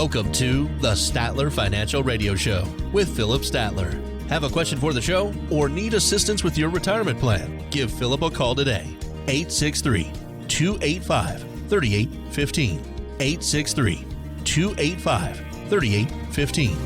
Welcome to the Statler Financial Radio Show with Philip Statler. Have a question for the show or need assistance with your retirement plan? Give Philip a call today. 863-285-3815. 863-285-3815.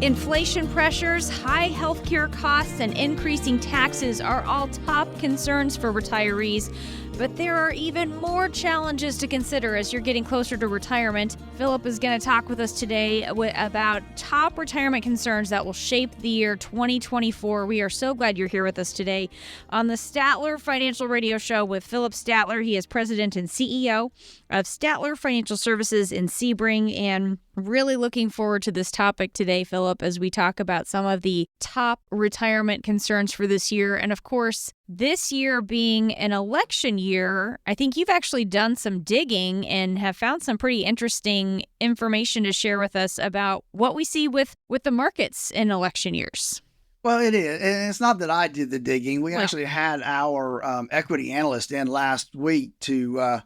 Inflation pressures, high healthcare costs, and increasing taxes are all top concerns for retirees. But there are even more challenges to consider as you're getting closer to retirement. Philip is going to talk with us today about top retirement concerns that will shape the year 2024. We are so glad you're here with us today on the Statler Financial Radio Show with Philip Statler. He is president and CEO of Statler Financial Services in Sebring, and really looking forward to this topic today, Philip, as we talk about some of the top retirement concerns for this year. And of course, this year being an election year, I think you've actually done some digging and have found some pretty interesting information to share with us about what we see with the markets in election years. Well, it is. And it's not that I did the digging. We actually had our equity analyst in last week to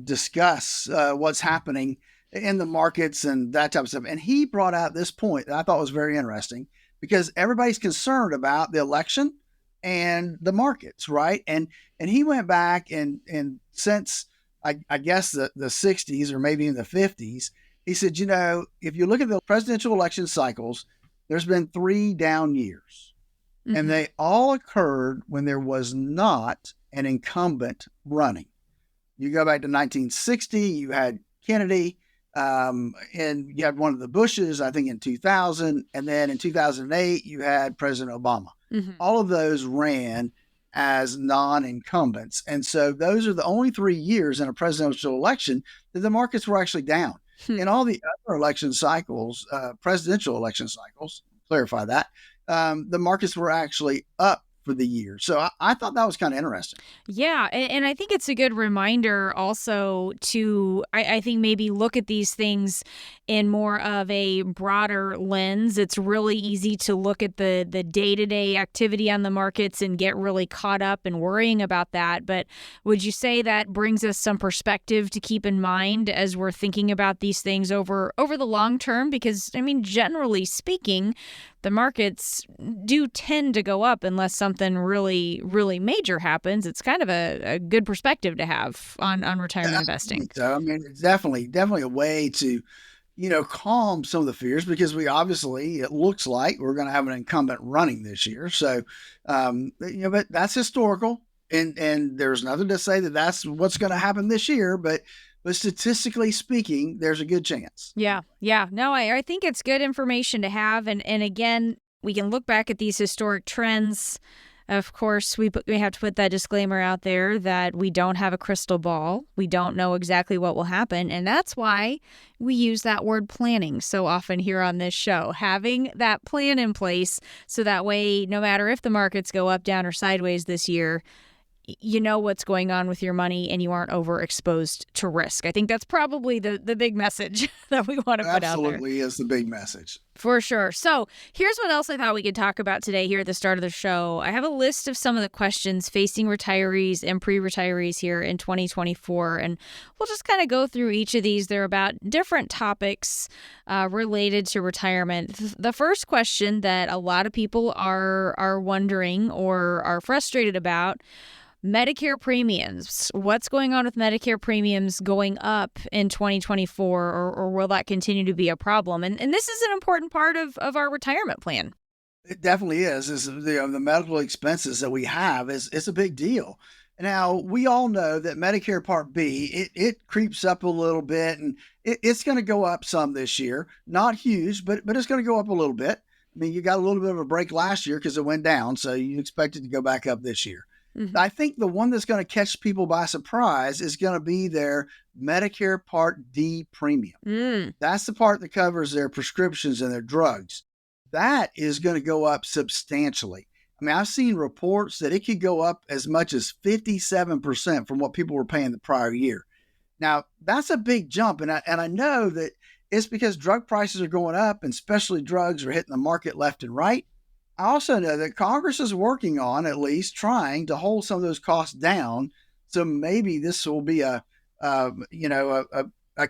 discuss what's happening in the markets and that type of stuff. And he brought out this point that I thought was very interesting, because everybody's concerned about the election and the markets, right? And he went back and since I guess the 60s or maybe in the 50s, he said, if you look at the presidential election cycles, there's been 3 down years. Mm-hmm. And they all occurred when there was not an incumbent running. You go back to 1960, you had Kennedy, and you had one of the Bushes, I think in 2000. And then in 2008, you had President Obama. Mm-hmm. All of those ran as non-incumbents. And so those are the only 3 years in a presidential election that the markets were actually down. In all the other election cycles, presidential election cycles, clarify that, the markets were actually up for the year. So I thought that was kind of interesting. Yeah. And I think it's a good reminder also to, I think, maybe look at these things in more of a broader lens. It's really easy to look at the day-to-day activity on the markets and get really caught up and worrying about that. But would you say that brings us some perspective to keep in mind as we're thinking about these things over the long term? Because, generally speaking, the markets do tend to go up unless something really, really major happens. It's kind of a good perspective to have on retirement investing. So, it's definitely a way to, calm some of the fears, because it looks like we're going to have an incumbent running this year. So, but that's historical. And there's nothing to say that that's what's going to happen this year, but statistically speaking, there's a good chance. Yeah. No, I think it's good information to have. And again, we can look back at these historic trends. Of course, we have to put that disclaimer out there that we don't have a crystal ball. We don't know exactly what will happen. And that's why we use that word planning so often here on this show, having that plan in place so that way, no matter if the markets go up, down, or sideways this year, you know what's going on with your money and you aren't overexposed to risk. I think that's probably the big message that we want to put out there. Absolutely is the big message. For sure. So here's what else I thought we could talk about today here at the start of the show. I have a list of some of the questions facing retirees and pre-retirees here in 2024, and we'll just kind of go through each of these. They're about different topics related to retirement. The first question that a lot of people are wondering or are frustrated about: Medicare premiums. What's going on with Medicare premiums going up in 2024, or will that continue to be a problem? And this is an important part of our retirement plan. It definitely is. The medical expenses that we have is a big deal. Now, we all know that Medicare Part B, it creeps up a little bit, and it's going to go up some this year. Not huge, but it's going to go up a little bit. You got a little bit of a break last year because it went down, so you expect it to go back up this year. Mm-hmm. I think the one that's going to catch people by surprise is going to be their Medicare Part D premium. That's the part that covers their prescriptions and their drugs. That is going to go up substantially. I've seen reports that it could go up as much as 57% from what people were paying the prior year. Now, that's a big jump, and I know that it's because drug prices are going up and specialty drugs are hitting the market left and right. I also know that Congress is working on at least trying to hold some of those costs down. So maybe this will be a a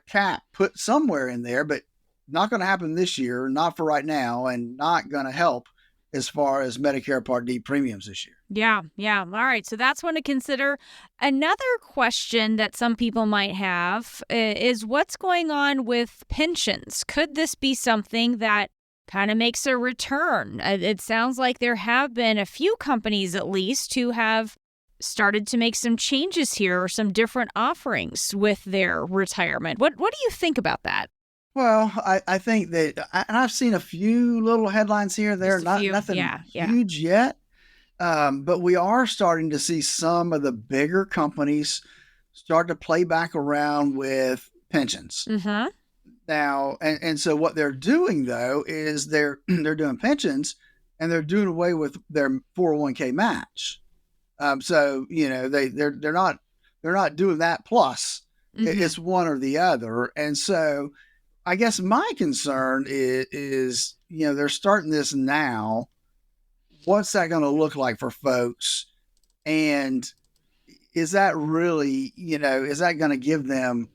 cap put somewhere in there, but not going to happen this year, not for right now, and not going to help as far as Medicare Part D premiums this year. Yeah. All right. So that's one to consider. Another question that some people might have is what's going on with pensions? Could this be something that kind of makes a return? It sounds like there have been a few companies, at least, who have started to make some changes here or some different offerings with their retirement. What do you think about that? Well, I think that, and I've seen a few little headlines here, there, nothing huge yet. But we are starting to see some of the bigger companies start to play back around with pensions. Mm-hmm. Now, and so what they're doing though is they're doing pensions, and they're doing away with their 401k match. So they're not doing that plus. Mm-hmm. It's one or the other, and so I guess my concern is they're starting this now. What's that going to look like for folks? And is that really, is that going to give them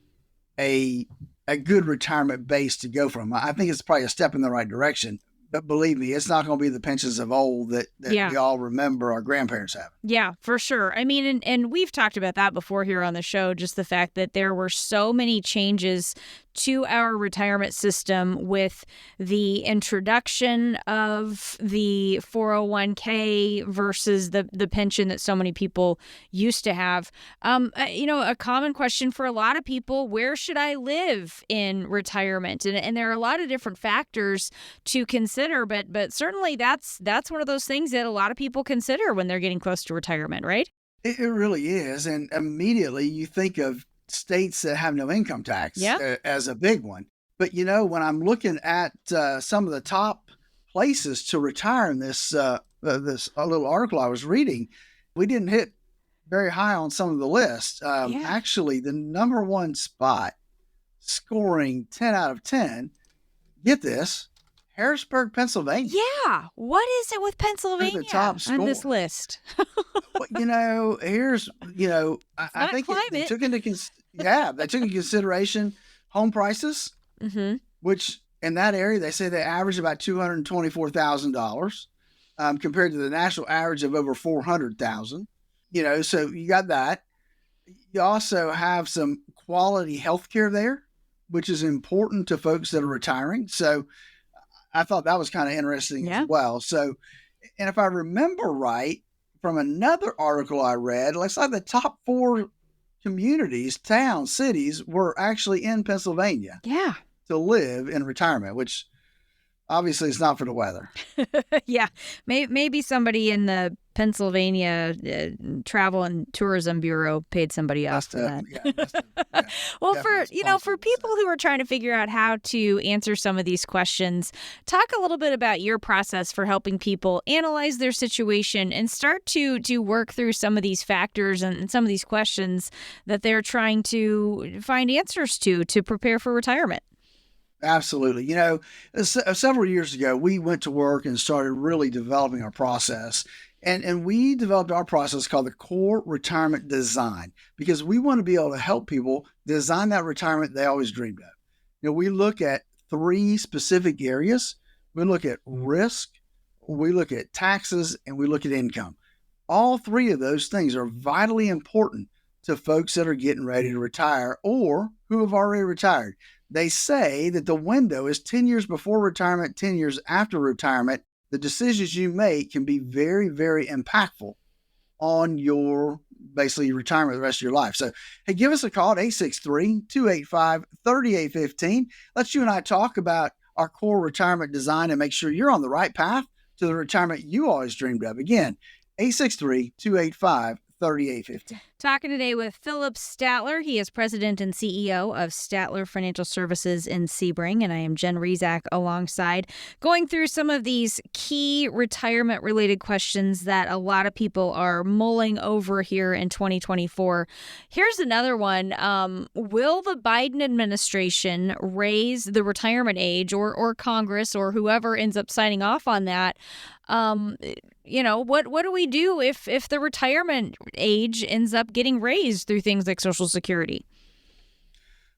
a good retirement base to go from? I think it's probably a step in the right direction. But believe me, it's not going to be the pensions of old that we all remember our grandparents having. Yeah, for sure. I mean, and we've talked about that before here on the show, just the fact that there were so many changes to our retirement system with the introduction of the 401k versus the pension that so many people used to have. A common question for a lot of people, where should I live in retirement? And there are a lot of different factors to consider, but certainly that's one of those things that a lot of people consider when they're getting close to retirement, right? It really is. And immediately you think of states that have no income tax as a big one. But, when I'm looking at some of the top places to retire in this little article I was reading, we didn't hit very high on some of the lists. Actually, the number one spot, scoring 10 out of 10, get this, Harrisburg, Pennsylvania. Yeah. What is it with Pennsylvania the top score on this list? Well, here's, I think they took into consideration home prices, mm-hmm. which in that area, they say they average about $224,000 compared to the national average of over $400,000. So you got that. You also have some quality health care there, which is important to folks that are retiring. So I thought that was kind of interesting as well. So, and if I remember right from another article I read, it looks like the top 4 communities, towns, cities were actually in Pennsylvania. Yeah. To live in retirement, which obviously is not for the weather. Yeah. Maybe somebody in the Pennsylvania Travel and Tourism Bureau paid somebody else for that. Well, for people who are trying to figure out how to answer some of these questions, talk a little bit about your process for helping people analyze their situation and start to work through some of these factors and some of these questions that they're trying to find answers to prepare for retirement. Absolutely. Several years ago, we went to work and started really developing our process. And we developed our process called the Core Retirement Design, because we want to be able to help people design that retirement they always dreamed of. We look at 3 specific areas. We look at risk, we look at taxes, and we look at income. All 3 of those things are vitally important to folks that are getting ready to retire or who have already retired. They say that the window is 10 years before retirement, 10 years after retirement. The decisions you make can be very, very impactful on your basically retirement the rest of your life. So, hey, give us a call at 863-285-3815. Let's you and I talk about our core retirement design and make sure you're on the right path to the retirement you always dreamed of. Again, 863-285-3815. Talking today with Philip Statler. He is president and CEO of Statler Financial Services in Sebring, and I am Jen Rezac alongside, going through some of these key retirement-related questions that a lot of people are mulling over here in 2024. Here's another one. Will the Biden administration raise the retirement age, or Congress, or whoever ends up signing off on that? What do we do if the retirement age ends up getting raised through things like Social Security?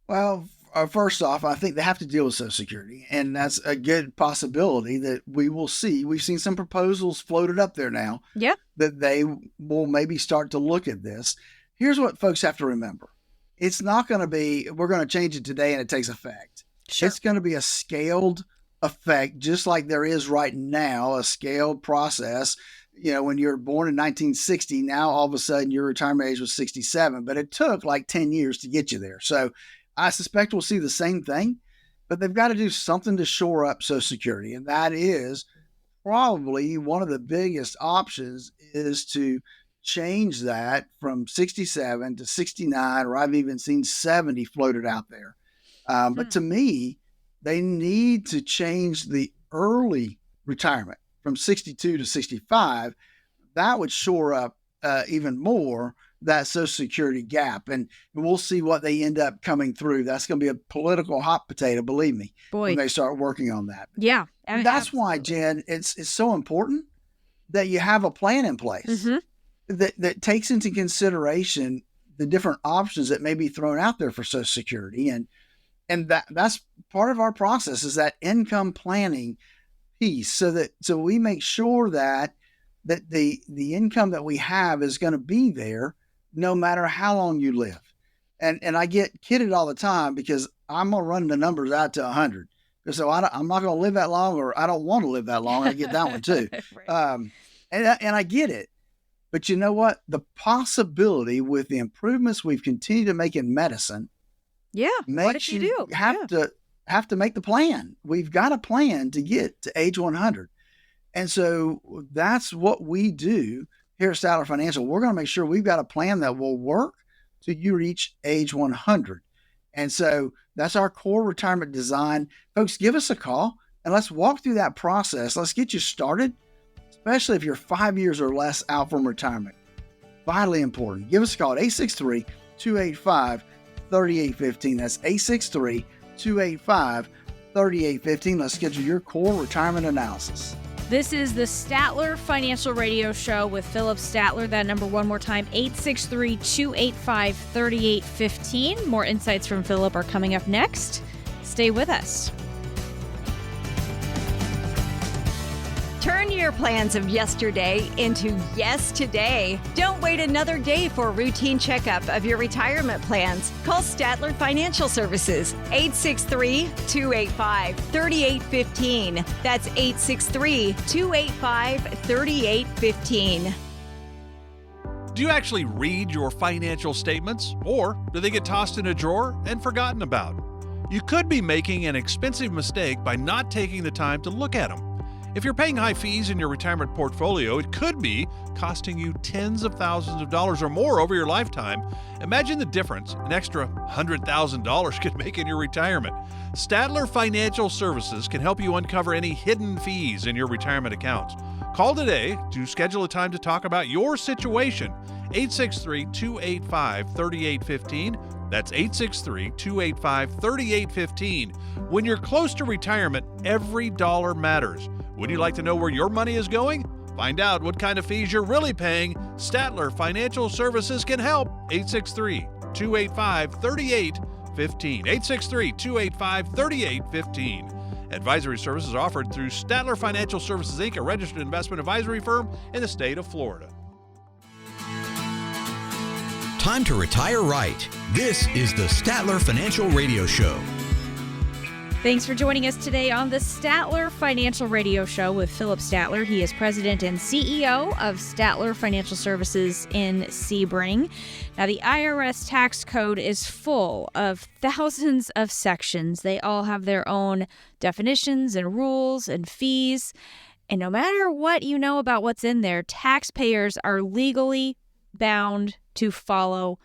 Well, first off, I think they have to deal with Social Security, and that's a good possibility that we will see. We've seen some proposals floated up there now Yep. that they will maybe start to look at this. Here's what folks have to remember. It's not going to be, we're going to change it today and it takes effect. Sure. It's going to be a scaled effect, just like there is right now, a scaled process. When you're born in 1960, now all of a sudden your retirement age was 67, but it took like 10 years to get you there. So I suspect we'll see the same thing, but they've got to do something to shore up Social Security. And that is probably one of the biggest options is to change that from 67 to 69, or I've even seen 70 floated out there. But to me, they need to change the early retirement from 62 to 65. That would shore up even more that Social Security gap. And we'll see what they end up coming through. That's going to be a political hot potato, believe me, when they start working on that. Yeah. And that's why, Jen, it's so important that you have a plan in place that takes into consideration the different options that may be thrown out there for Social Security. And that's part of our process, is that income planning piece, so we make sure that the income that we have is going to be there no matter how long you live. And I get kidded all the time because I'm going to run the numbers out to 100. So I'm not going to live that long, or I don't want to live that long. I get that one too. Right. And I get it. But you know what? The possibility with the improvements we've continued to make in medicine, makes you have to make the plan. We've got a plan to get to age 100. And so that's what we do here at Statler Financial. We're going to make sure we've got a plan that will work till you reach age 100. And so that's our core retirement design. Folks, give us a call and let's walk through that process. Let's get you started, especially if you're 5 years or less out from retirement. Vitally important. Give us a call at 863-285-3815. That's 863-285-3815. Let's schedule your core retirement analysis. This is the Statler Financial Radio Show with Philip Statler. That number one more time, 863-285-3815. More insights from Philip are coming up next. Stay with us. Turn your plans of yesterday into yes today. Don't wait another day for a routine checkup of your retirement plans. Call Statler Financial Services, 863-285-3815. That's 863-285-3815. Do you actually read your financial statements, or do they get tossed in a drawer and forgotten about? You could be making an expensive mistake by not taking the time to look at them. If you're paying high fees in your retirement portfolio, it could be costing you tens of thousands of dollars or more over your lifetime. Imagine the difference an extra $100,000 could make in your retirement. Statler Financial Services can help you uncover any hidden fees in your retirement accounts. Call today to schedule a time to talk about your situation. 863-285-3815. That's 863-285-3815. When you're close to retirement, every dollar matters. Would you like to know where your money is going? Find out what kind of fees you're really paying. Statler Financial Services can help. 863-285-3815. 863-285-3815. Advisory services offered through Statler Financial Services, Inc., a registered investment advisory firm in the state of Florida. Time to retire right. This is the Statler Financial Radio Show. Thanks for joining us today on the Statler Financial Radio Show with Philip Statler. He is president and CEO of Statler Financial Services in Sebring. Now, the IRS tax code is full of thousands of sections. They all have their own definitions and rules and fees. And no matter what you know about what's in there, taxpayers are legally bound to follow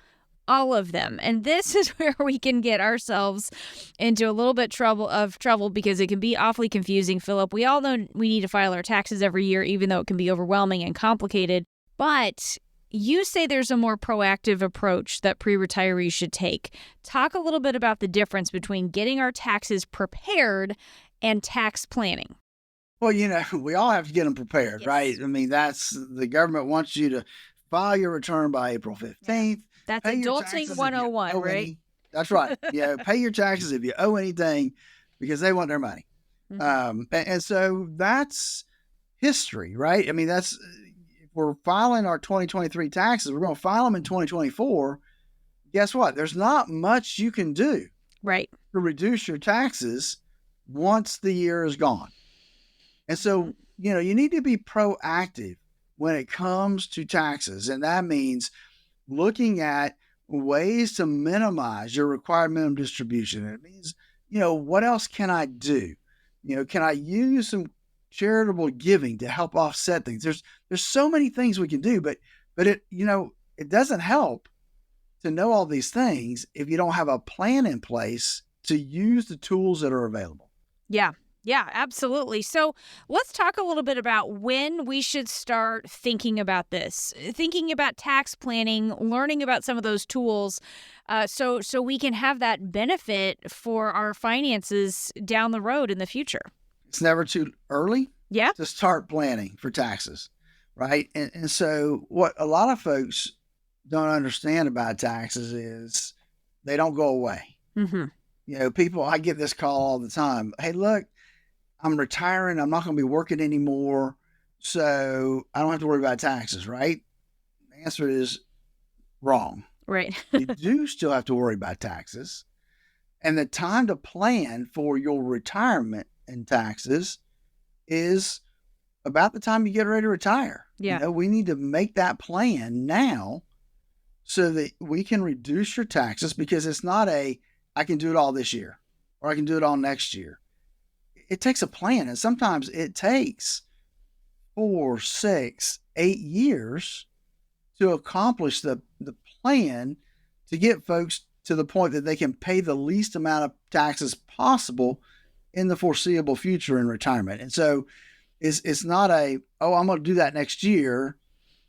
all of them. And this is where we can get ourselves into a little bit of trouble because it can be awfully confusing. Philip, we all know we need to file our taxes every year, even though it can be overwhelming and complicated. But you say there's a more proactive approach that pre-retirees should take. Talk a little bit about the difference between getting our taxes prepared and tax planning. Well, we all have to get them prepared, yes. Right? I mean, the government wants you to file your return by April 15th. That's Adulting 101, right? That's right. Pay your taxes if you owe anything, because they want their money. And so that's history, right? I mean, if we're filing our 2023 taxes, we're going to file them in 2024. Guess what? There's not much you can do Right. to reduce your taxes once the year is gone. And so, you need to be proactive when it comes to taxes. And that means looking at ways to minimize your required minimum distribution. It means, what else can I do? Can I use some charitable giving to help offset things? There's so many things we can do, but it doesn't help to know all these things if you don't have a plan in place to use the tools that are available. Yeah, absolutely. So let's talk a little bit about when we should start thinking about this, thinking about tax planning, learning about some of those tools, so we can have that benefit for our finances down the road in the future. It's never too early to start planning for taxes, right? And so what a lot of folks don't understand about taxes is they don't go away. People, I get this call all the time. Hey, look, I'm retiring. I'm not going to be working anymore, so I don't have to worry about taxes, right? The answer is wrong. Right. You do still have to worry about taxes. And the time to plan for your retirement and taxes is about the time you get ready to retire. Yeah. We need to make that plan now so that we can reduce your taxes, because it's not I can do it all this year or I can do it all next year. It takes a plan, and sometimes it takes 4, 6, 8 years to accomplish the plan to get folks to the point that they can pay the least amount of taxes possible in the foreseeable future in retirement. And so it's not I'm going to do that next year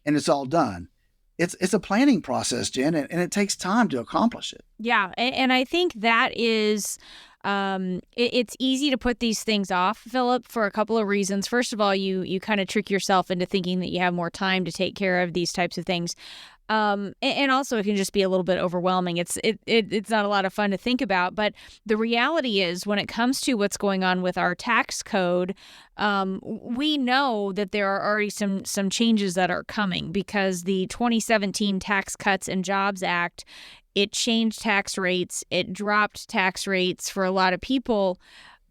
and it's all done. It's a planning process, Jen, and it takes time to accomplish it. Yeah, and I think that is it's easy to put these things off, Philip, for a couple of reasons. First of all, you kind of trick yourself into thinking that you have more time to take care of these types of things. And also it can just be a little bit overwhelming. It's not a lot of fun to think about, but the reality is when it comes to what's going on with our tax code, we know that there are already some changes that are coming because the 2017 Tax Cuts and Jobs Act, it changed tax rates. It dropped tax rates for a lot of people,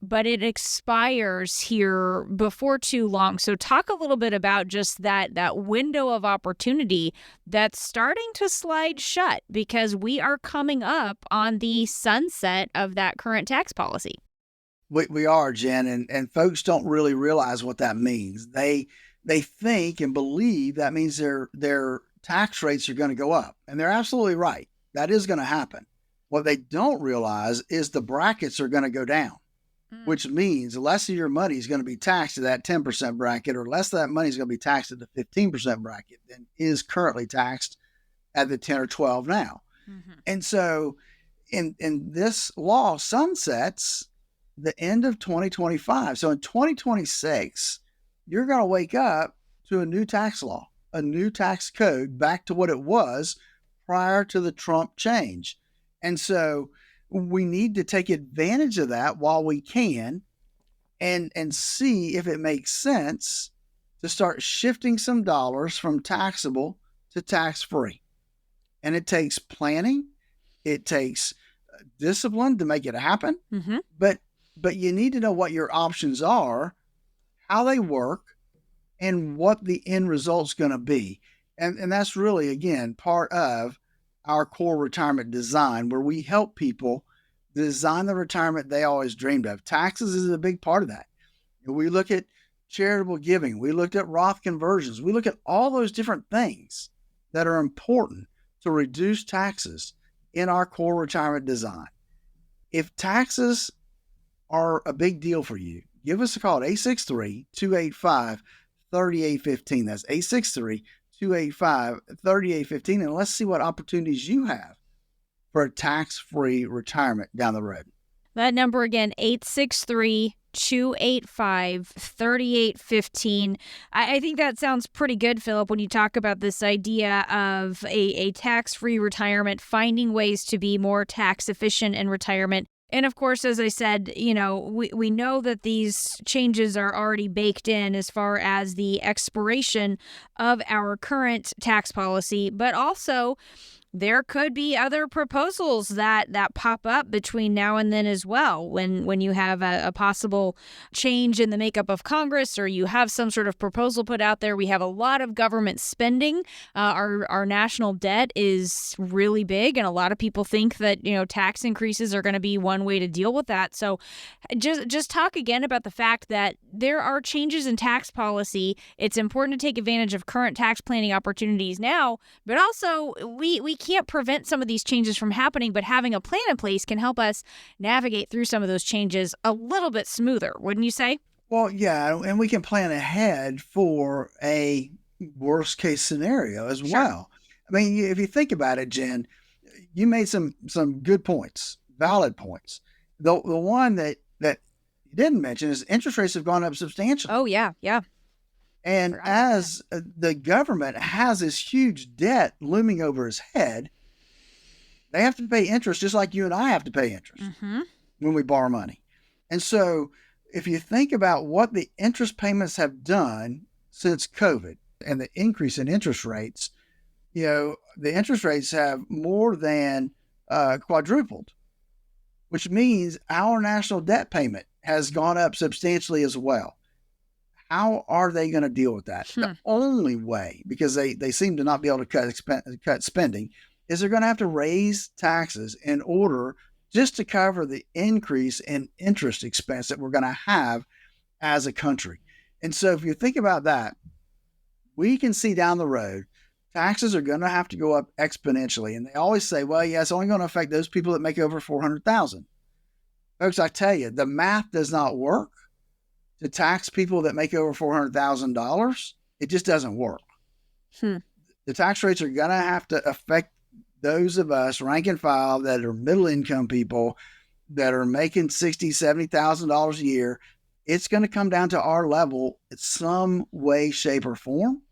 but it expires here before too long. So talk a little bit about just that window of opportunity that's starting to slide shut because we are coming up on the sunset of that current tax policy. We are, Jen, and folks don't really realize what that means. They think and believe that means their tax rates are going to go up, and they're absolutely right. That is going to happen. What they don't realize is the brackets are going to go down, which means less of your money is going to be taxed at that 10% bracket, or less of that money is going to be taxed at the 15% bracket than is currently taxed at the 10 or 12 now. And so in this law sunsets the end of 2025. So in 2026, you're going to wake up to a new tax law, a new tax code back to what it was prior to the Trump change. And so we need to take advantage of that while we can and see if it makes sense to start shifting some dollars from taxable to tax-free. And it takes planning. It takes discipline to make it happen. But you need to know what your options are, how they work, and what the end result's going to be. And that's really, again, part of our core retirement design, where we help people design the retirement they always dreamed of. Taxes is a big part of that. We look at charitable giving. We looked at Roth conversions. We look at all those different things that are important to reduce taxes in our core retirement design. If taxes are a big deal for you, give us a call at 863-285-3815. That's 863-285-3815, and let's see what opportunities you have for a tax-free retirement down the road. That number again, 863 888-285-3815. I think that sounds pretty good, Philip, when you talk about this idea of a tax-free retirement, finding ways to be more tax efficient in retirement. And of course, as I said, we know that these changes are already baked in as far as the expiration of our current tax policy, but also there could be other proposals that pop up between now and then as well. When you have a possible change in the makeup of Congress, or you have some sort of proposal put out there, we have a lot of government spending. Our national debt is really big, and a lot of people think that tax increases are going to be one way to deal with that. So, just talk again about the fact that there are changes in tax policy. It's important to take advantage of current tax planning opportunities now, but also we can't prevent some of these changes from happening, but having a plan in place can help us navigate through some of those changes a little bit smoother, wouldn't you say? Well, yeah, and we can plan ahead for a worst case scenario as well. I mean, if you think about it, Jen, you made some good points, valid points. The one that you didn't mention is interest rates have gone up substantially. Oh, yeah. And as the government has this huge debt looming over his head, they have to pay interest just like you and I have to pay interest when we borrow money. And so if you think about what the interest payments have done since COVID and the increase in interest rates, the interest rates have more than quadrupled, which means our national debt payment has gone up substantially as well. How are they going to deal with that? The only way, because they seem to not be able to cut spending, is they're going to have to raise taxes in order just to cover the increase in interest expense that we're going to have as a country. And so if you think about that, we can see down the road, taxes are going to have to go up exponentially. And they always say, well, yeah, it's only going to affect those people that make over $400,000. Folks, I tell you, the math does not work. To tax people that make over $400,000, it just doesn't work. The tax rates are going to have to affect those of us rank and file that are middle income people that are making $60,000, $70,000 a year. It's going to come down to our level in some way, shape, or form.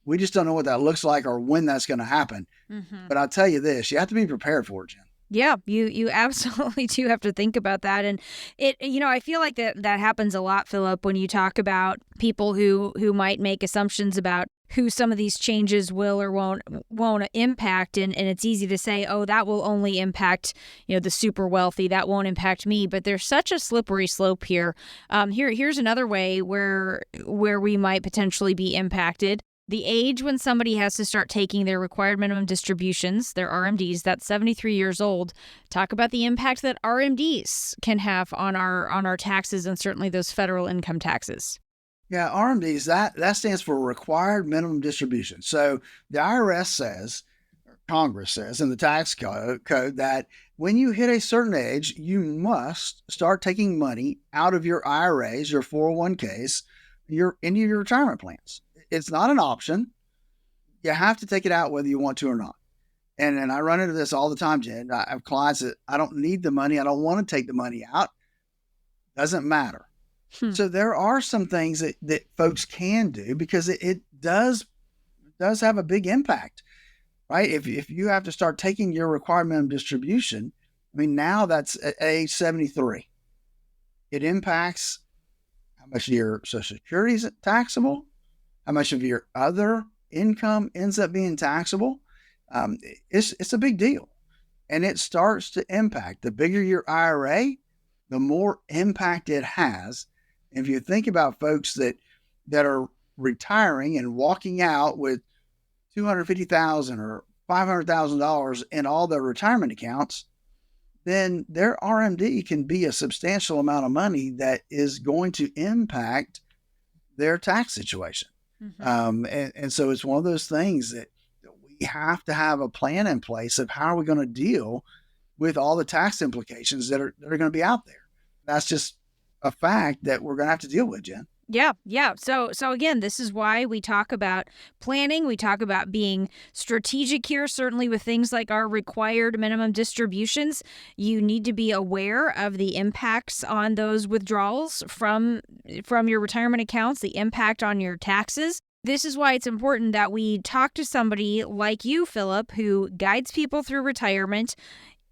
We just don't know what that looks like or when that's going to happen. But I'll tell you this, you have to be prepared for it, Jen. Yeah, you absolutely do have to think about that. And I feel like that happens a lot, Philip, when you talk about people who might make assumptions about who some of these changes will or won't impact. And it's easy to say, oh, that will only impact, the super wealthy. That won't impact me. But there's such a slippery slope here. Here's another way where we might potentially be impacted. The age when somebody has to start taking their required minimum distributions, their RMDs, that's 73 years old. Talk about the impact that RMDs can have on our taxes and certainly those federal income taxes. Yeah, RMDs, that stands for required minimum distribution. So the IRS says, Congress says in the tax code that when you hit a certain age, you must start taking money out of your IRAs, your 401ks, into your retirement plans. It's not an option. You have to take it out whether you want to or not. And I run into this all the time, Jen. I have clients that I don't need the money. I don't want to take the money out. Doesn't matter. So there are some things that folks can do because it does have a big impact, right? If you have to start taking your required minimum distribution, I mean, now that's at age 73. It impacts how much of your Social Security is taxable, how much of your other income ends up being taxable. It's a big deal. And it starts to impact. The bigger your IRA, the more impact it has. And if you think about folks that are retiring and walking out with $250,000 or $500,000 in all their retirement accounts, then their RMD can be a substantial amount of money that is going to impact their tax situation. And so it's one of those things that we have to have a plan in place of how are we going to deal with all the tax implications that are going to be out there. That's just a fact that we're going to have to deal with, Jen. Yeah. So again, this is why we talk about planning. We talk about being strategic here, certainly with things like our required minimum distributions. You need to be aware of the impacts on those withdrawals from your retirement accounts, the impact on your taxes. This is why it's important that we talk to somebody like you, Philip, who guides people through retirement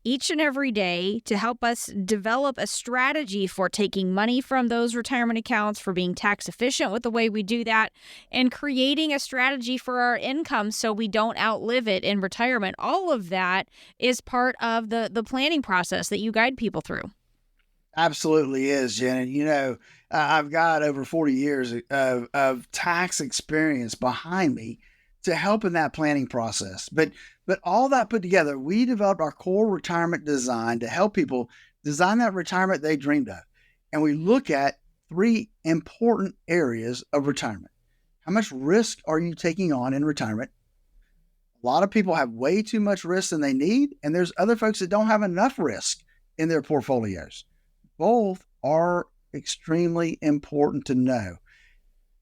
each and every day to help us develop a strategy for taking money from those retirement accounts, for being tax efficient with the way we do that, and creating a strategy for our income so we don't outlive it in retirement. All of that is part of the planning process that you guide people through. Absolutely is, Jen. And, I've got over 40 years of tax experience behind me to help in that planning process. But all that put together, we developed our core retirement design to help people design that retirement they dreamed of. And we look at 3 important areas of retirement. How much risk are you taking on in retirement? A lot of people have way too much risk than they need, and there's other folks that don't have enough risk in their portfolios. Both are extremely important to know.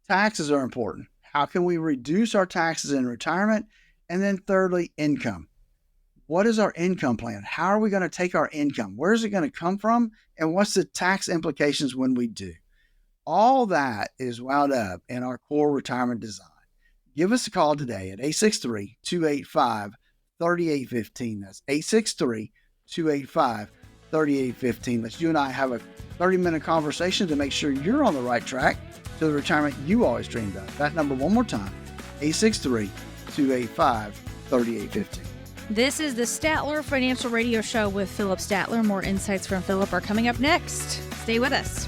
Taxes are important. How can we reduce our taxes in retirement? And then thirdly, income. What is our income plan? How are we going to take our income? Where is it going to come from? And what's the tax implications when we do? All that is wound up in our core retirement design. Give us a call today at 863-285-3815. That's 863-285-3815. Let's you and I have a 30-minute conversation to make sure you're on the right track to the retirement you always dreamed of. That number one more time, 863-285-3815. This is the Statler Financial Radio Show with Philip Statler. More insights from Philip are coming up next. Stay with us.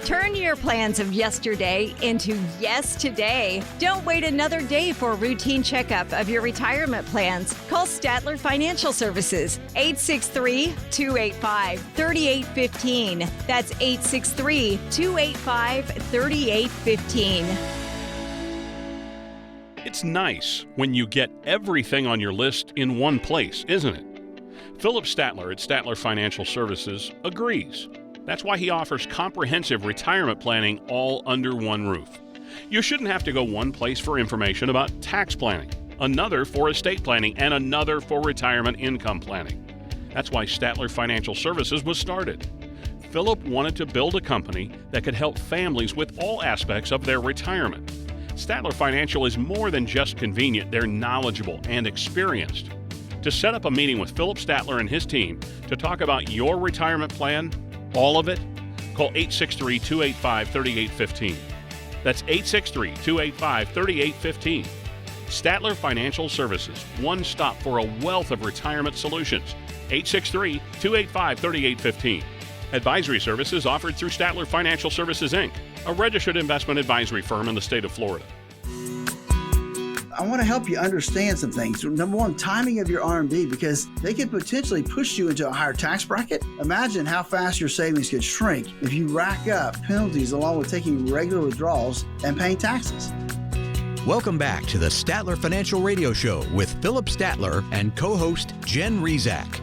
Turn your plans of yesterday into yes today. Don't wait another day for a routine checkup of your retirement plans. Call Statler Financial Services, 863-285-3815. That's 863-285-3815. It's nice when you get everything on your list in one place, isn't it? Philip Statler at Statler Financial Services agrees. That's why he offers comprehensive retirement planning all under one roof. You shouldn't have to go one place for information about tax planning, another for estate planning, and another for retirement income planning. That's why Statler Financial Services was started. Philip wanted to build a company that could help families with all aspects of their retirement. Statler Financial is more than just convenient, they're knowledgeable and experienced. To set up a meeting with Philip Statler and his team to talk about your retirement plan, all of it, call 863-285-3815. That's 863-285-3815. Statler Financial Services, one stop for a wealth of retirement solutions. 863-285-3815. Advisory services offered through Statler Financial Services, Inc., a registered investment advisory firm in the state of Florida. I want to help you understand some things. Number one, timing of your RMD, because they could potentially push you into a higher tax bracket. Imagine how fast your savings could shrink if you rack up penalties along with taking regular withdrawals and paying taxes. Welcome back to the Statler Financial Radio Show with Philip Statler and co-host Jen Rezac.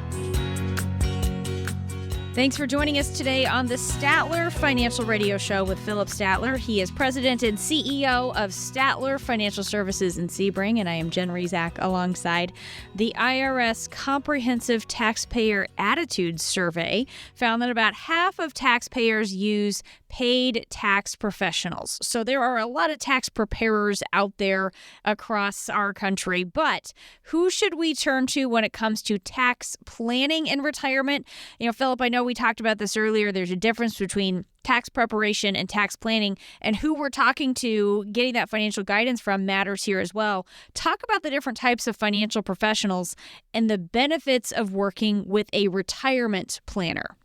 Thanks for joining us today on the Statler Financial Radio Show with Philip Statler. He is president and CEO of Statler Financial Services in Sebring, and I am Jen Rezac alongside. The IRS Comprehensive Taxpayer Attitude Survey found that about half of taxpayers use paid tax professionals. So there are a lot of tax preparers out there across our country, but who should we turn to when it comes to tax planning in retirement? Philip, I know we talked about this earlier. There's a difference between tax preparation and tax planning, and who we're talking to, getting that financial guidance from matters here as well. Talk about the different types of financial professionals and the benefits of working with a retirement planner.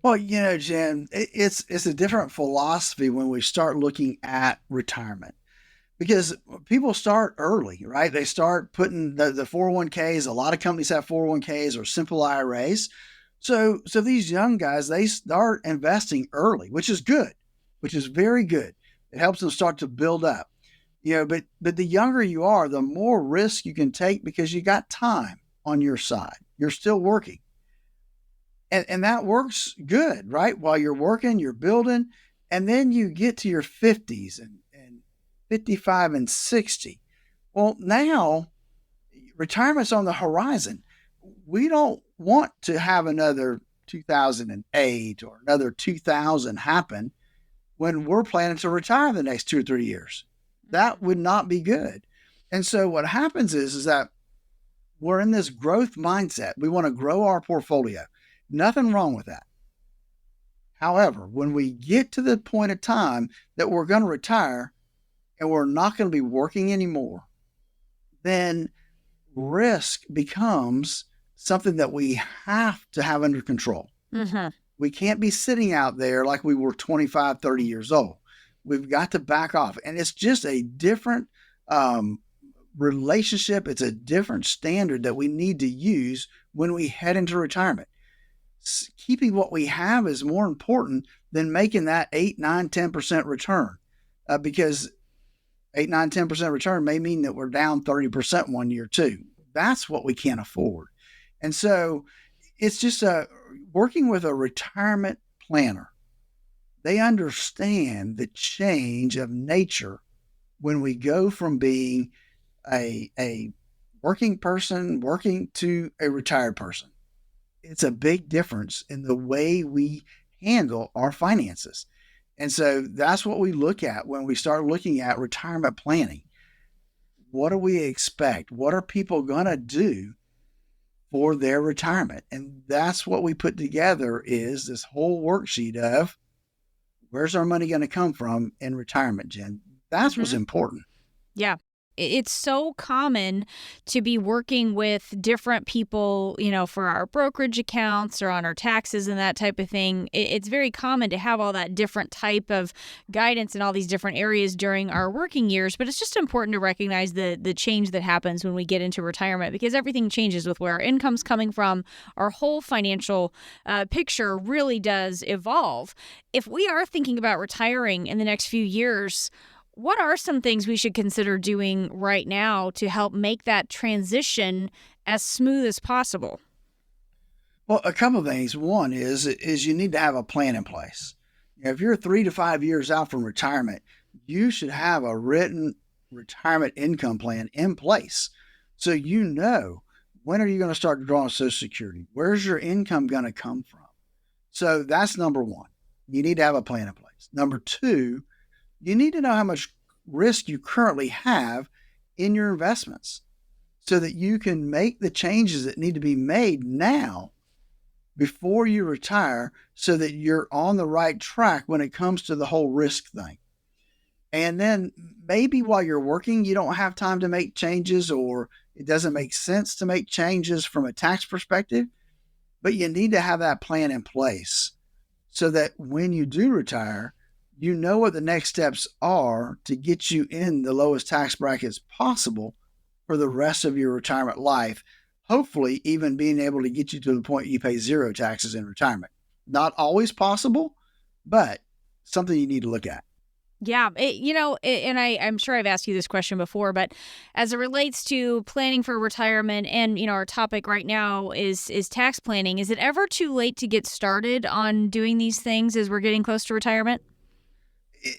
Well, Jen, it's a different philosophy when we start looking at retirement, because people start early, right? They start putting the 401ks. A lot of companies have 401ks or simple IRAs. So these young guys, they start investing early, which is good, which is very good. It helps them start to build up, but the younger you are, the more risk you can take because you got time on your side. You're still working. And that works good, right? While you're working, you're building, and then you get to your 50s and 55 and 60. Well, now retirement's on the horizon. We don't want to have another 2008 or another 2000 happen when we're planning to retire the next 2 or 3 years. That would not be good. And so what happens is that we're in this growth mindset. We want to grow our portfolio. Nothing wrong with that. However, when we get to the point of time that we're going to retire and we're not going to be working anymore, then risk becomes something that we have to have under control. Mm-hmm. We can't be sitting out there like we were 25, 30 years old. We've got to back off. And it's just a different relationship. It's a different standard that we need to use when we head into retirement. Keeping what we have is more important than making that 8, 9, 10% return, because 8, 9, 10% return may mean that we're down 30% one year too. That's what we can't afford. And so it's just working with a retirement planner. They understand the change of nature when we go from being a working person working to a retired person. It's a big difference in the way we handle our finances. And so that's what we look at when we start looking at retirement planning. What do we expect? What are people going to do for their retirement? And that's what we put together is this whole worksheet of where's our money going to come from in retirement, Jen? That's what's important. Yeah. It's so common to be working with different people, for our brokerage accounts or on our taxes and that type of thing. It's very common to have all that different type of guidance in all these different areas during our working years. But it's just important to recognize the change that happens when we get into retirement, because everything changes with where our income's coming from. Our whole financial picture really does evolve. If we are thinking about retiring in the next few years, what are some things we should consider doing right now to help make that transition as smooth as possible? Well, a couple of things. One is you need to have a plan in place. If you're 3 to 5 years out from retirement, you should have a written retirement income plan in place. So you know, when are you going to start drawing Social Security? Where's your income going to come from? So that's number one. You need to have a plan in place. Number two, you need to know how much risk you currently have in your investments so that you can make the changes that need to be made now before you retire so that you're on the right track when it comes to the whole risk thing. And then maybe while you're working, you don't have time to make changes, or it doesn't make sense to make changes from a tax perspective, but you need to have that plan in place so that when you do retire, you know what the next steps are to get you in the lowest tax brackets possible for the rest of your retirement life, hopefully even being able to get you to the point you pay zero taxes in retirement. Not always possible, but something you need to look at. Yeah, and I'm sure I've asked you this question before, but as it relates to planning for retirement and, our topic right now is tax planning, is it ever too late to get started on doing these things as we're getting close to retirement?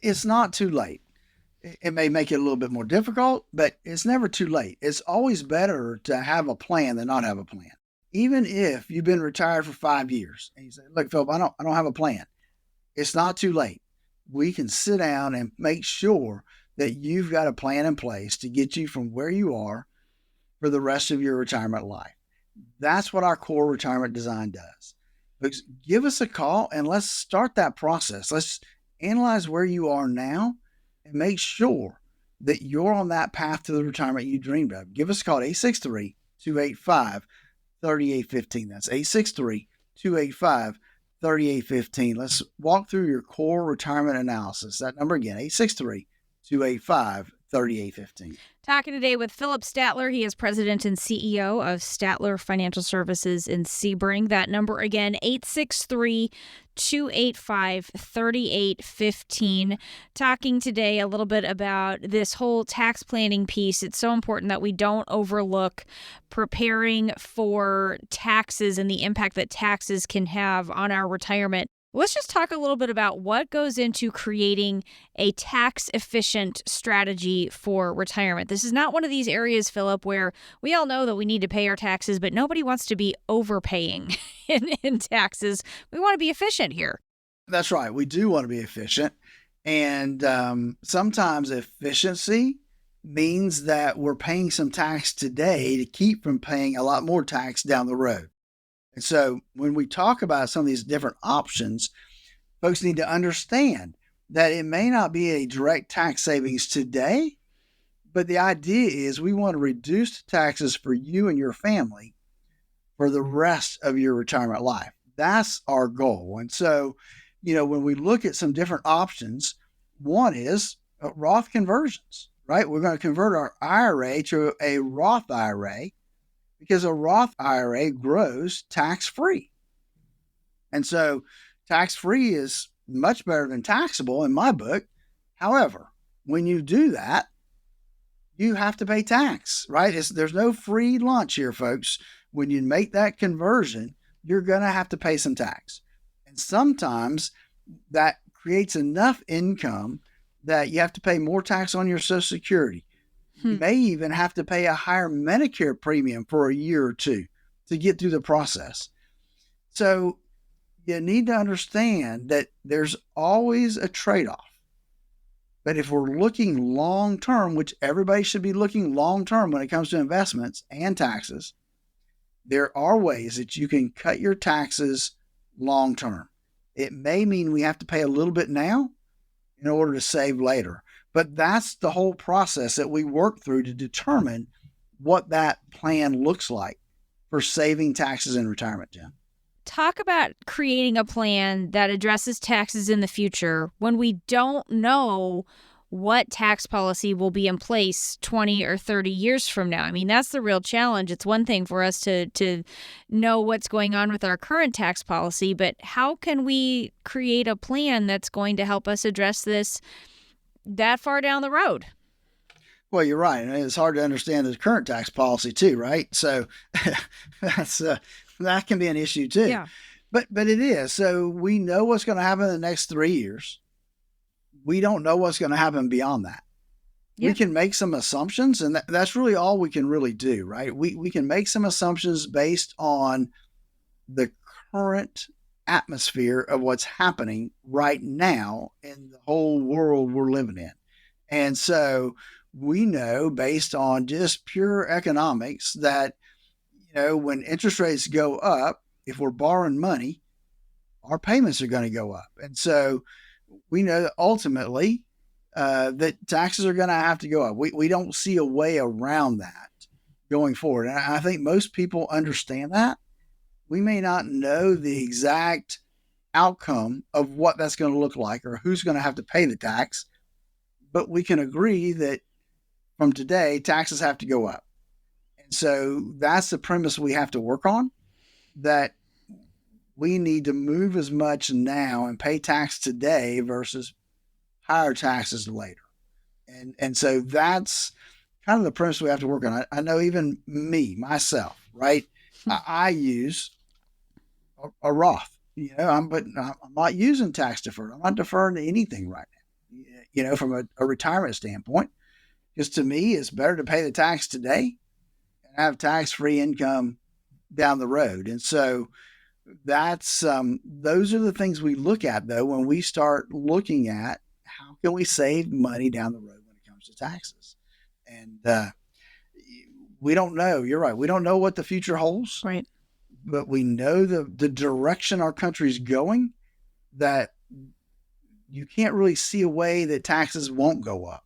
It's not too late. It may make it a little bit more difficult, but it's never too late. It's always better to have a plan than not have a plan. Even if you've been retired for 5 years and you say, look, Philip, I don't have a plan. It's not too late. We can sit down and make sure that you've got a plan in place to get you from where you are for the rest of your retirement life. That's what our core retirement design does. But give us a call and let's start that process. Let's analyze where you are now and make sure that you're on that path to the retirement you dreamed of. Give us a call at 863-285-3815. That's 863-285-3815. Let's walk through your core retirement analysis. That number again, 863-285-3815. 3815. Talking today with Philip Statler. He is president and CEO of Statler Financial Services in Sebring. That number again, 863-285-3815. Talking today a little bit about this whole tax planning piece. It's so important that we don't overlook preparing for taxes and the impact that taxes can have on our retirement. Let's just talk a little bit about what goes into creating a tax-efficient strategy for retirement. This is not one of these areas, Philip, where we all know that we need to pay our taxes, but nobody wants to be overpaying in taxes. We want to be efficient here. That's right. We do want to be efficient. And sometimes efficiency means that we're paying some tax today to keep from paying a lot more tax down the road. And so when we talk about some of these different options, folks need to understand that it may not be a direct tax savings today, but the idea is we want to reduce taxes for you and your family for the rest of your retirement life. That's our goal. And so, when we look at some different options, one is Roth conversions, right? We're going to convert our IRA to a Roth IRA, because a Roth IRA grows tax-free. And so tax-free is much better than taxable in my book. However, when you do that, you have to pay tax, right? There's no free lunch here, folks. When you make that conversion, you're going to have to pay some tax. And sometimes that creates enough income that you have to pay more tax on your Social Security. You may even have to pay a higher Medicare premium for a year or two to get through the process. So you need to understand that there's always a trade-off. But if we're looking long-term, which everybody should be looking long-term when it comes to investments and taxes, there are ways that you can cut your taxes long-term. It may mean we have to pay a little bit now in order to save later. But that's the whole process that we work through to determine what that plan looks like for saving taxes in retirement, Jen. Talk about creating a plan that addresses taxes in the future when we don't know what tax policy will be in place 20 or 30 years from now. I mean, that's the real challenge. It's one thing for us to know what's going on with our current tax policy, but how can we create a plan that's going to help us address this that far down the road? Well, you're right. And it's hard to understand the current tax policy too, right? So that can be an issue too. Yeah. But it is. So we know what's going to happen in the next 3 years. We don't know what's going to happen beyond that. Yeah. We can make some assumptions, and that's really all we can really do, right? We can make some assumptions based on the current atmosphere of what's happening right now in the whole world we're living in. And so we know based on just pure economics that, when interest rates go up, if we're borrowing money, our payments are going to go up. And so we know that ultimately that taxes are going to have to go up. We don't see a way around that going forward. And I think most people understand that. We may not know the exact outcome of what that's going to look like or who's going to have to pay the tax, but we can agree that from today, taxes have to go up. And so that's the premise we have to work on, that we need to move as much now and pay tax today versus higher taxes later. And so that's kind of the premise we have to work on. I know even myself, right? I use a Roth. I'm not using tax deferred. I'm not deferring anything right now, from a retirement standpoint, because to me, it's better to pay the tax today and have tax-free income down the road. And so that's, those are the things we look at though, when we start looking at how can we save money down the road when it comes to taxes. And, we don't know. You're right. We don't know what the future holds. Right. But we know the direction our country's going, that you can't really see a way that taxes won't go up.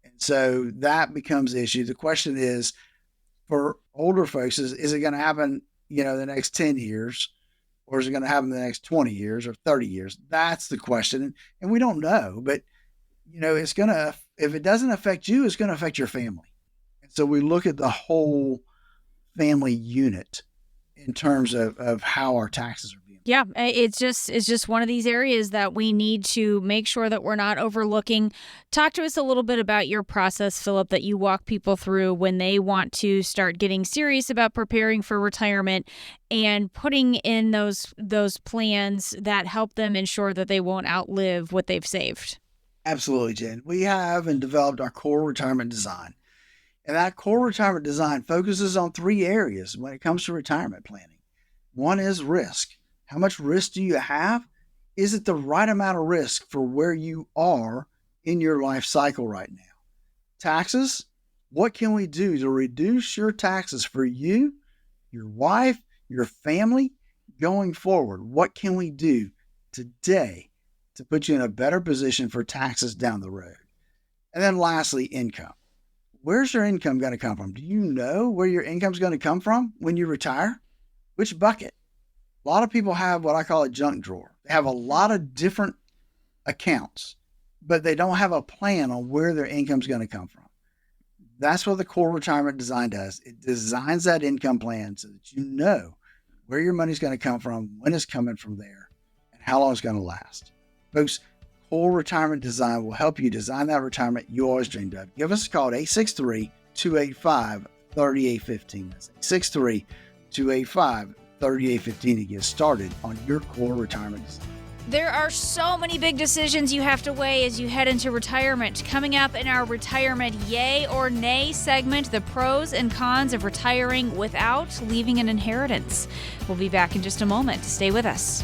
And so that becomes the issue. The question is, for older folks, is it going to happen, the next 10 years, or is it going to happen the next 20 years or 30 years? That's the question. And we don't know, but it's going to, if it doesn't affect you, it's going to affect your family. And so we look at the whole family unit in terms of how our taxes are being. Yeah, it's just one of these areas that we need to make sure that we're not overlooking. Talk to us a little bit about your process, Philip, that you walk people through when they want to start getting serious about preparing for retirement and putting in those plans that help them ensure that they won't outlive what they've saved. Absolutely, Jen. We have and developed our core retirement design. And that core retirement design focuses on 3 areas when it comes to retirement planning. One is risk. How much risk do you have? Is it the right amount of risk for where you are in your life cycle right now? Taxes. What can we do to reduce your taxes for you, your wife, your family going forward? What can we do today to put you in a better position for taxes down the road? And then lastly, income. Where's your income going to come from? Do you know where your income's going to come from when you retire? Which bucket? A lot of people have what I call a junk drawer. They have a lot of different accounts, but they don't have a plan on where their income's going to come from. That's what the core retirement design does. It designs that income plan so that you know where your money's going to come from, when it's coming from there, and how long it's going to last. Folks, core retirement design will help you design that retirement you always dreamed of. Give us a call at 863-285-3815. That's 863-285-3815 to get started on your core retirement design. There are so many big decisions you have to weigh as you head into retirement. Coming up in our retirement yay or nay segment, the pros and cons of retiring without leaving an inheritance. We'll be back in just a moment. Stay with us.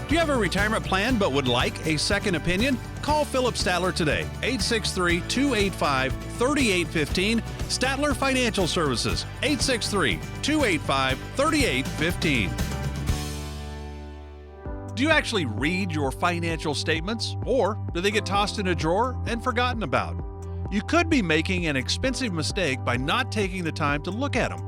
Do you have a retirement plan but would like a second opinion? Call Philip Statler today, 863-285-3815. Statler Financial Services, 863-285-3815. Do you actually read your financial statements, or do they get tossed in a drawer and forgotten about? You could be making an expensive mistake by not taking the time to look at them.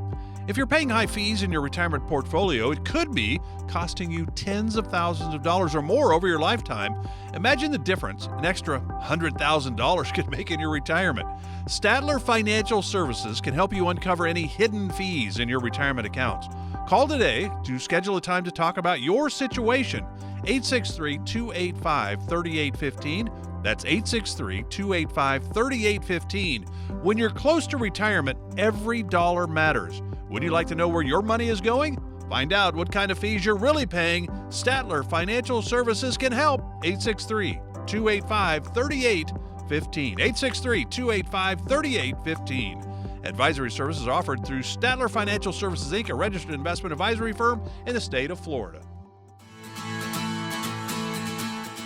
If you're paying high fees in your retirement portfolio, it could be costing you tens of thousands of dollars or more over your lifetime. Imagine the difference an extra $100,000 could make in your retirement. Statler Financial Services can help you uncover any hidden fees in your retirement accounts. Call today to schedule a time to talk about your situation. 863-285-3815. That's 863-285-3815. When you're close to retirement, every dollar matters. Would you like to know where your money is going? Find out what kind of fees you're really paying. Statler Financial Services can help. 863-285-3815. 863-285-3815. Advisory services offered through Statler Financial Services, Inc., a registered investment advisory firm in the state of Florida.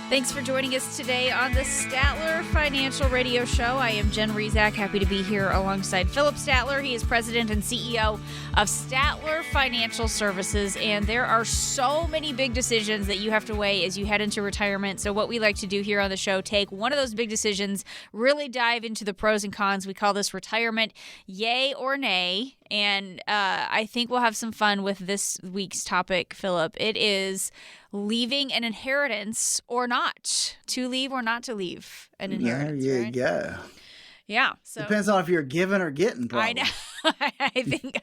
Thanks for joining us today on the Statler Financial Radio Show. I am Jen Rezac, happy to be here alongside Philip Statler. He is president and CEO of Statler Financial Services, and there are so many big decisions that you have to weigh as you head into retirement. So what we like to do here on the show, take one of those big decisions, really dive into the pros and cons. We call this retirement yay or nay, and I think we'll have some fun with this week's topic, Philip. It is leaving an inheritance or not. To leave or not to leave an inheritance. There you right? go. Yeah. So depends on if you're giving or getting. Probably. I know.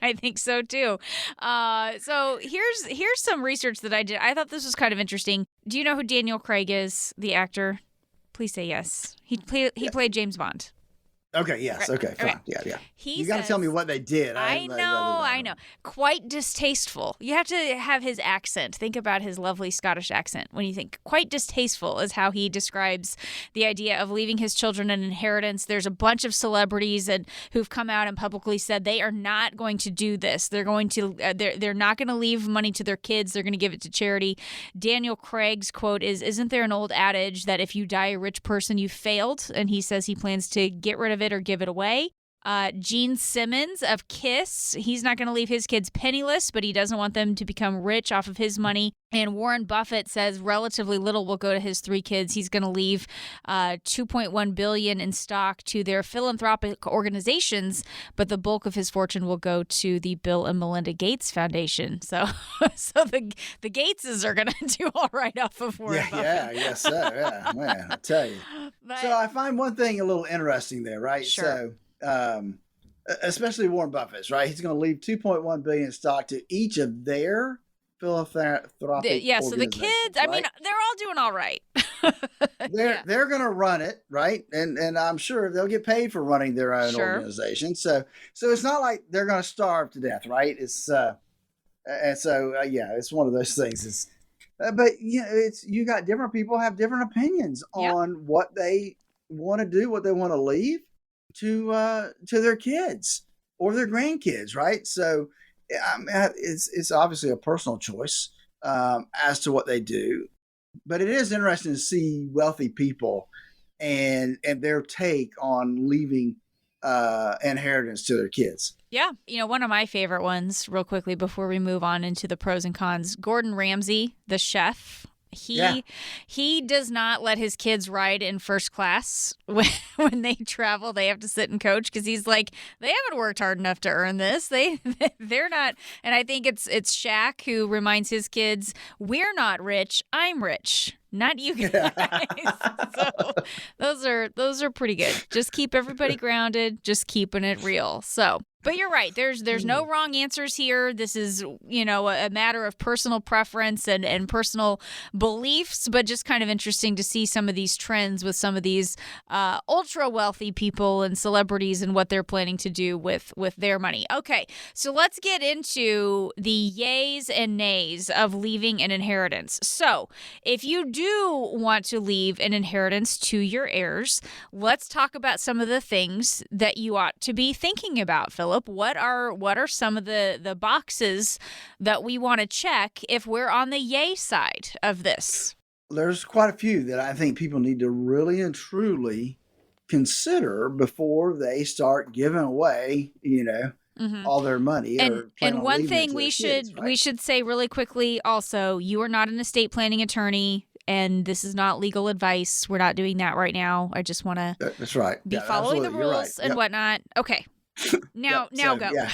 I think so too. So here's some research that I did. I thought this was kind of interesting. Do you know who Daniel Craig is, the actor? Please say yes. He played James Bond. Okay, yes. Okay, fine. Okay. Yeah. You got to tell me what they did. I know. Quite distasteful. You have to have his accent. Think about his lovely Scottish accent when you think. Quite distasteful is how he describes the idea of leaving his children an inheritance. There's a bunch of celebrities who've come out and publicly said they are not going to do this. They're going to. They're not going to leave money to their kids. They're going to give it to charity. Daniel Craig's quote is, "Isn't there an old adage that if you die a rich person, you failed?" And he says he plans to get rid of it or give it away. Gene Simmons of KISS, he's not going to leave his kids penniless, but he doesn't want them to become rich off of his money. And Warren Buffett says relatively little will go to his 3 kids. He's going to leave $2.1 billion in stock to their philanthropic organizations, but the bulk of his fortune will go to the Bill and Melinda Gates Foundation. So the Gateses are going to do all right off of Warren Buffett. Yeah, yes, so, yeah, man, I tell you. So I find one thing a little interesting there, right? Sure. So, especially Warren Buffett's, right? He's going to leave $2.1 billion in stock to each of their philanthropic so the kids, right? I mean, they're all doing all right. They're going to run it, right? And I'm sure they'll get paid for running their own organization. So it's not like they're going to starve to death, right? It's it's one of those things. But you got different people have different opinions on what they want to do, what they want to leave to their kids or their grandkids, right? So it's obviously a personal choice as to what they do, but it is interesting to see wealthy people and their take on leaving inheritance to their kids. Yeah. One of my favorite ones, real quickly before we move on into the pros and cons, Gordon Ramsay, the chef. He does not let his kids ride in first class when they travel. They have to sit and coach because he's like, they haven't worked hard enough to earn this. They're not. And I think it's Shaq who reminds his kids, we're not rich. I'm rich. Not you guys. So those are pretty good. Just keep everybody grounded. Just keeping it real. So. But you're right. There's no wrong answers here. This is, a matter of personal preference and personal beliefs, but just kind of interesting to see some of these trends with some of these ultra wealthy people and celebrities and what they're planning to do with their money. Okay, so let's get into the yays and nays of leaving an inheritance. So if you do want to leave an inheritance to your heirs, let's talk about some of the things that you ought to be thinking about, Philip. What are some of the boxes that we want to check if we're on the yay side of this? There's quite a few that I think people need to really and truly consider before they start giving away, all their money. And one thing we should say really quickly also, you are not an estate planning attorney. And this is not legal advice. We're not doing that right now. I just want to That's right. be following the rules and whatnot. Okay. Now go. Yeah.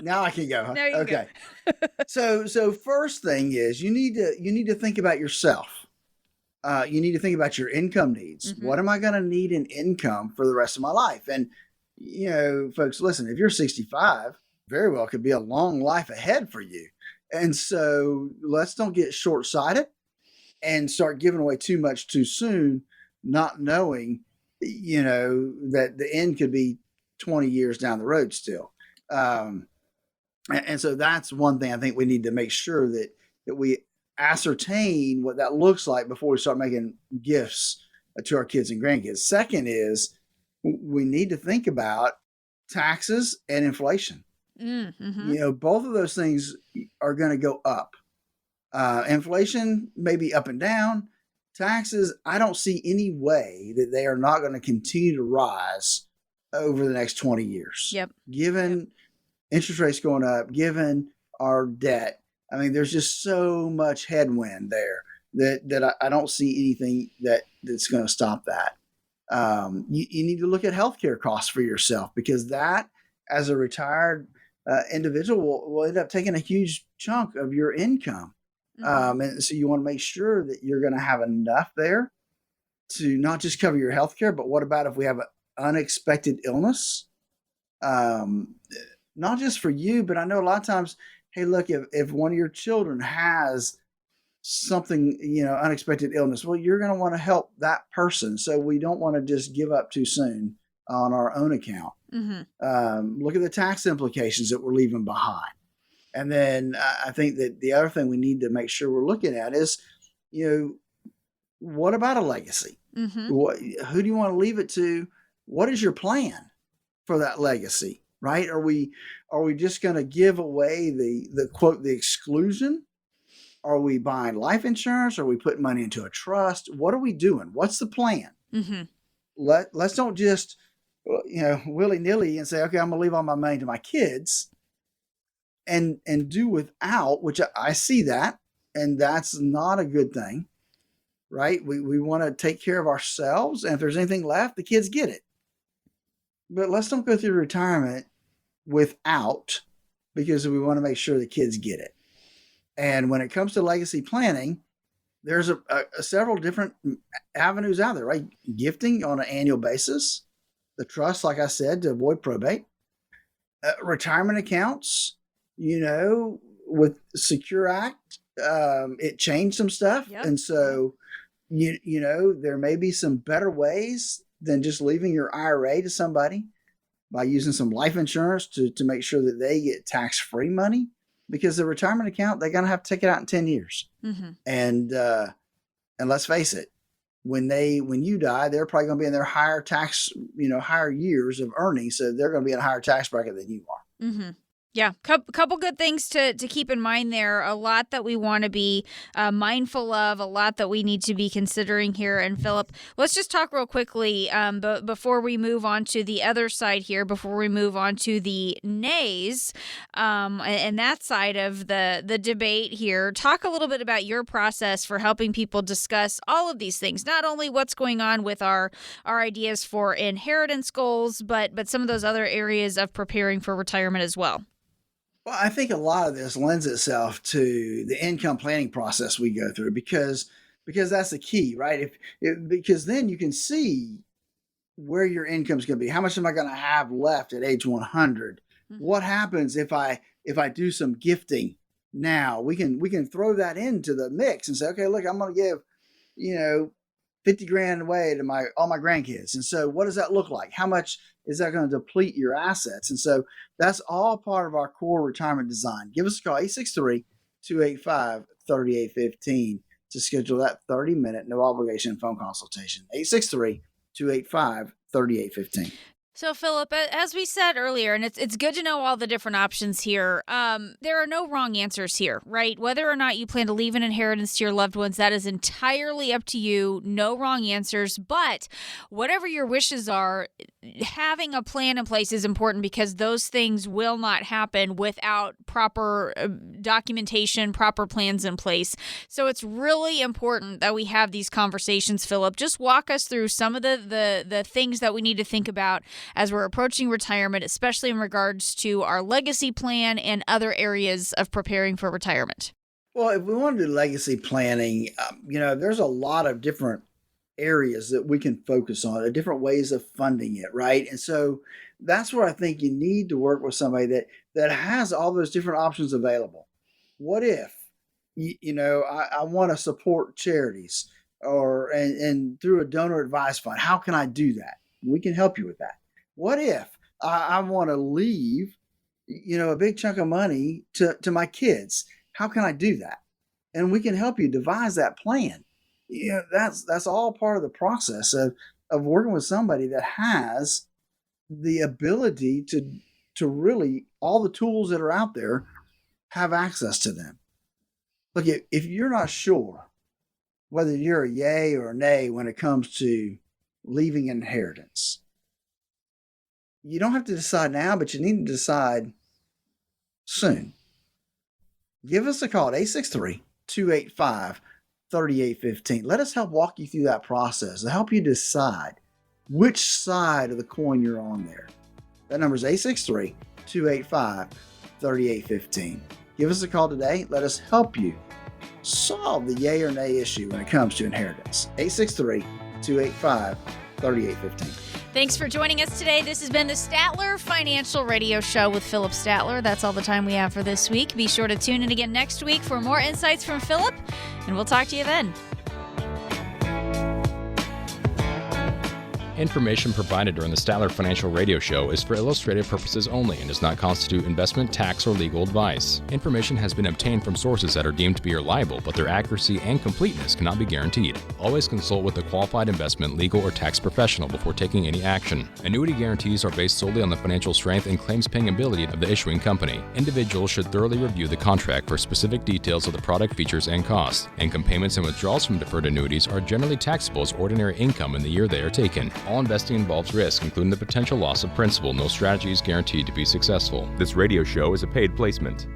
Now I can go. Huh? Now you can go. So first thing is you need to think about yourself. You need to think about your income needs. Mm-hmm. What am I going to need in income for the rest of my life? And folks, listen, if you're 65, very well could be a long life ahead for you. And so let's don't get short-sighted and start giving away too much too soon, not knowing, that the end could be 20 years down the road still. And so that's one thing I think we need to make sure that we ascertain what that looks like before we start making gifts to our kids and grandkids. Second is we need to think about taxes and inflation. Mm-hmm. Both of those things are going to go up. Inflation may be up and down. Taxes, I don't see any way that they are not going to continue to rise over the next 20 years. Yep. Given interest rates going up, given our debt, I mean, there's just so much headwind there that I don't see anything that's going to stop that. You need to look at healthcare costs for yourself, because that, as a retired individual, will end up taking a huge chunk of your income. Mm-hmm. And so you want to make sure that you're going to have enough there to not just cover your healthcare, but what about if we have an unexpected illness? Not just for you, but I know a lot of times, hey, look, if one of your children has something, unexpected illness, well, you're going to want to help that person. So we don't want to just give up too soon on our own account. Mm-hmm. Look at the tax implications that we're leaving behind. And then I think that the other thing we need to make sure we're looking at is, what about a legacy? Mm-hmm. Who do you want to leave it to? What is your plan for that legacy? Right? Are we just going to give away the quote, the exclusion? Are we buying life insurance? Are we putting money into a trust? What are we doing? What's the plan? Mm-hmm. Let's don't just willy-nilly and say, okay, I'm going to leave all my money to my kids and do without, which I see that, and that's not a good thing, right? We want to take care of ourselves, and if there's anything left, the kids get it. But let's don't go through retirement without, because we want to make sure the kids get it. And when it comes to legacy planning, there's several different avenues out there, right? Gifting on an annual basis, the trust, like I said, to avoid probate, retirement accounts, with Secure Act, it changed some stuff. Yep. And so, there may be some better ways than just leaving your IRA to somebody by using some life insurance to make sure that they get tax-free money, because the retirement account, they're going to have to take it out in 10 years. Mm-hmm. And let's face it, when you die, they're probably going to be in their higher tax, higher years of earnings. So they're going to be in a higher tax bracket than you are. Mm-hmm. Yeah, couple good things to keep in mind there. A lot that we want to be mindful of, a lot that we need to be considering here. And Philip, let's just talk real quickly before we move on to the other side here, before we move on to the nays and that side of the debate here. Talk a little bit about your process for helping people discuss all of these things, not only what's going on with our ideas for inheritance goals, but some of those other areas of preparing for retirement as well. Well, I think a lot of this lends itself to the income planning process we go through because that's the key, right? Because then you can see where your income's going to be. How much am I going to have left at age 100? Mm-hmm. What happens if I do some gifting now? We can throw that into the mix and say, okay, look, I'm going to give, $50,000 away to all my grandkids. And so what does that look like? How much is that going to deplete your assets? And so that's all part of our core retirement design. Give us a call, 863-285-3815 to schedule that 30-minute no obligation phone consultation. 863-285-3815. So, Philip, as we said earlier, and it's good to know all the different options here, there are no wrong answers here, right? Whether or not you plan to leave an inheritance to your loved ones, that is entirely up to you. No wrong answers. But whatever your wishes are, having a plan in place is important, because those things will not happen without proper documentation, proper plans in place. So it's really important that we have these conversations, Philip. Just walk us through some of the things that we need to think about as we're approaching retirement, especially in regards to our legacy plan and other areas of preparing for retirement. Well, if we want to do legacy planning, there's a lot of different areas that we can focus on, different ways of funding it, right? And so that's where I think you need to work with somebody that has all those different options available. What if, I want to support charities and through a donor advised fund? How can I do that? We can help you with that. What if I want to leave, a big chunk of money to my kids? How can I do that? And we can help you devise that plan. That's all part of the process of working with somebody that has the ability to really, all the tools that are out there, have access to them. Look, if you're not sure whether you're a yay or a nay when it comes to leaving inheritance, you don't have to decide now, but you need to decide soon. Give us a call at 863-285-3815. Let us help walk you through that process to help you decide which side of the coin you're on there. That number is 863-285-3815. Give us a call today. Let us help you solve the yay or nay issue when it comes to inheritance. 863-285-3815. Thanks for joining us today. This has been the Statler Financial Radio Show with Philip Statler. That's all the time we have for this week. Be sure to tune in again next week for more insights from Philip, and we'll talk to you then. Information provided during the Statler Financial Radio Show is for illustrative purposes only and does not constitute investment, tax, or legal advice. Information has been obtained from sources that are deemed to be reliable, but their accuracy and completeness cannot be guaranteed. Always consult with a qualified investment, legal, or tax professional before taking any action. Annuity guarantees are based solely on the financial strength and claims-paying ability of the issuing company. Individuals should thoroughly review the contract for specific details of the product features and costs. Income payments and withdrawals from deferred annuities are generally taxable as ordinary income in the year they are taken. All investing involves risk, including the potential loss of principal. No strategy is guaranteed to be successful. This radio show is a paid placement.